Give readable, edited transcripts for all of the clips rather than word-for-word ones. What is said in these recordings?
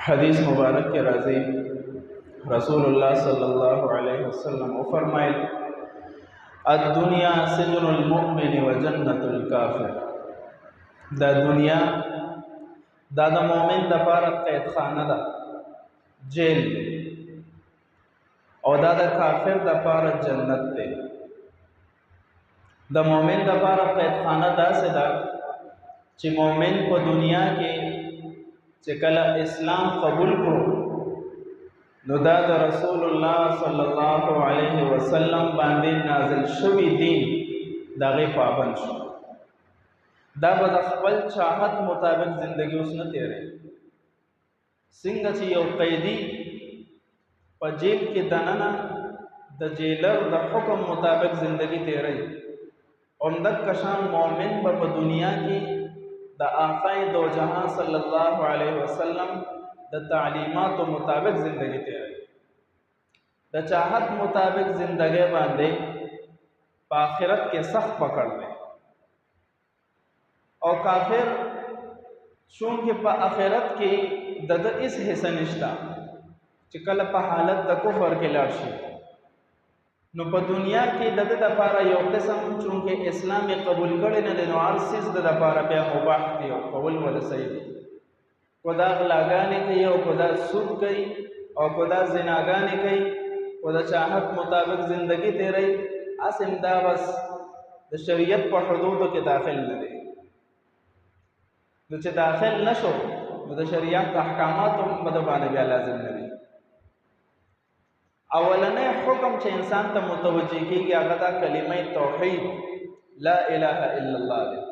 حدیث مبارک کے راضی رسول اللہ صلی اللہ علیہ وسلم فرمائل الدنیا سجن المؤمن و جنت الکافر. دا دنیا دا مومن دا پارا قید خانه دا جیل دے او دا کافر دا پارا جنت دے. دا مومن دا پارا قید خانه دا سے دا چی مومن کو دنیا کے چکل اسلام قبول کرو نو دا رسول اللہ صلی اللہ علیہ وسلم باندې نازل شوی دین دا غی پابند شو. دا به د خپل چاہت مطابق زندگی اوس نه تیرے څنګه چې یو قیدی په جیل کې دننه د جیلر د حکم مطابق زندگی تیرے عمدک کشان مومن په دنیا کې د آقای دو جہاں صلی اللہ علیہ وسلم د تعلیمات مطابق زندگی تیرے د چاہت مطابق زندگی باندے پا آخرت کے سخت پکڑ لے. اور کافر چونکہ پا آخرت کی د اس حصہ نشتا چکل پا حالت د کفر کے لاشی نو په دنیا کې د لپاره یو قسم چونکه اسلام قبول کړي نه دي نو هر څه د لپاره بیا مباح دي او قبول ولا صحیح دي. کو دا غلاګانې کوي او کو دا سود کوي او کو دا زناګانې کوي کو دا چاہت مطابق زندگی تیري اسم دا بس د شریعت په حدودو کې داخل نه دي. نو چې داخل نشو نو د شریعت احکامات هم په باندې بیا لازم نه دي. اولنې حکم چې انسان ته متوجه کیږي هغه دا کلمه توحید لا اله الا الله دی.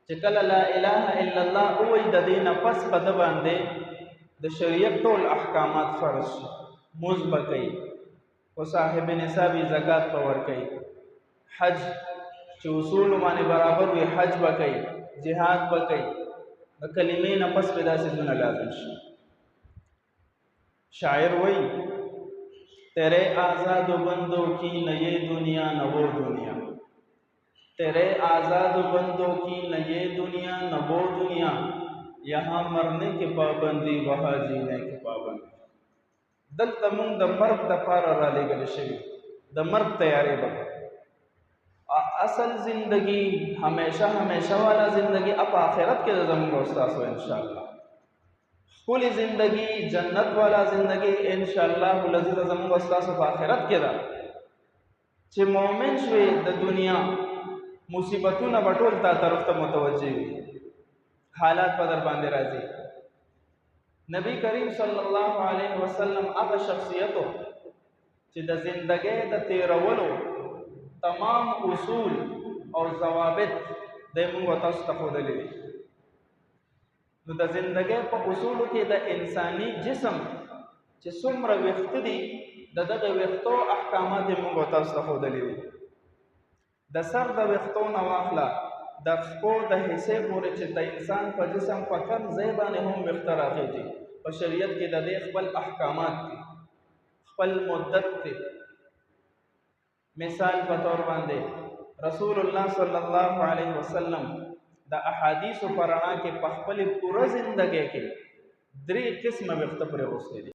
چې کله لا اله الا الله وایي د دې نه پس په د باندې د شریعت ټول احکامات فرض شي. مونځ به کوي او صاحب نصابي زکات به ورکوي، حج چې اصول باندې برابر وي حج به کوي، جهاد به کوي. د کلمې نه پس په داسې ځونه لازم شي. شاعر وایي تیرے آزاد بندوں کی نہ یہ دنیا نہ وہ دنیا، تیرے آزاد بندوں کی نہ یہ دنیا نہ وہ دنیا، یہاں مرنے کی پابندی وہاں جینے کی پابندی. دلته مونږ د مرګ دپاره رالیږل شوي د مرګ تیاری وکړو. اصل زندگی ہمیشہ والا زندگی اپ آخرت کے زمین استاسو انشاءاللہ کلی زندگی جنت والا زندگی انشاءاللہ العزیز زمون استاسو په آخرت کې ده. چې مومن شوی د دنیا مصیبتونه به ټول تا طرف ته متوجه وي، حالات په در باندې راځي. نبی کریم صلی الله علیه وسلم هغه شخصیتو چې د زندګۍ د تیرولو تمام اصول او ضوابط د موږ تاسو ته ښودلي دي. نو د زندګۍ په اصولو کې د انساني جسم چې څومره ویښته دي د دغه ویښتو احکامات یې موږ تاسو ته ښودلي دي. د سر د ویښتو نه واخله د پښو د حصې پورې چې د انسان په جسم په کم ځای باندې هم ویښته راخېږي په شریعت کې د دې خپل احکامات دي، خپل مدت دی. مثال په طور باندې رسول الله صلی الله علیه وسلم د احادیث پر رڼا کې په خپل پوره زندګۍ کې 3 قسمه ویښته پرې اوسېدي.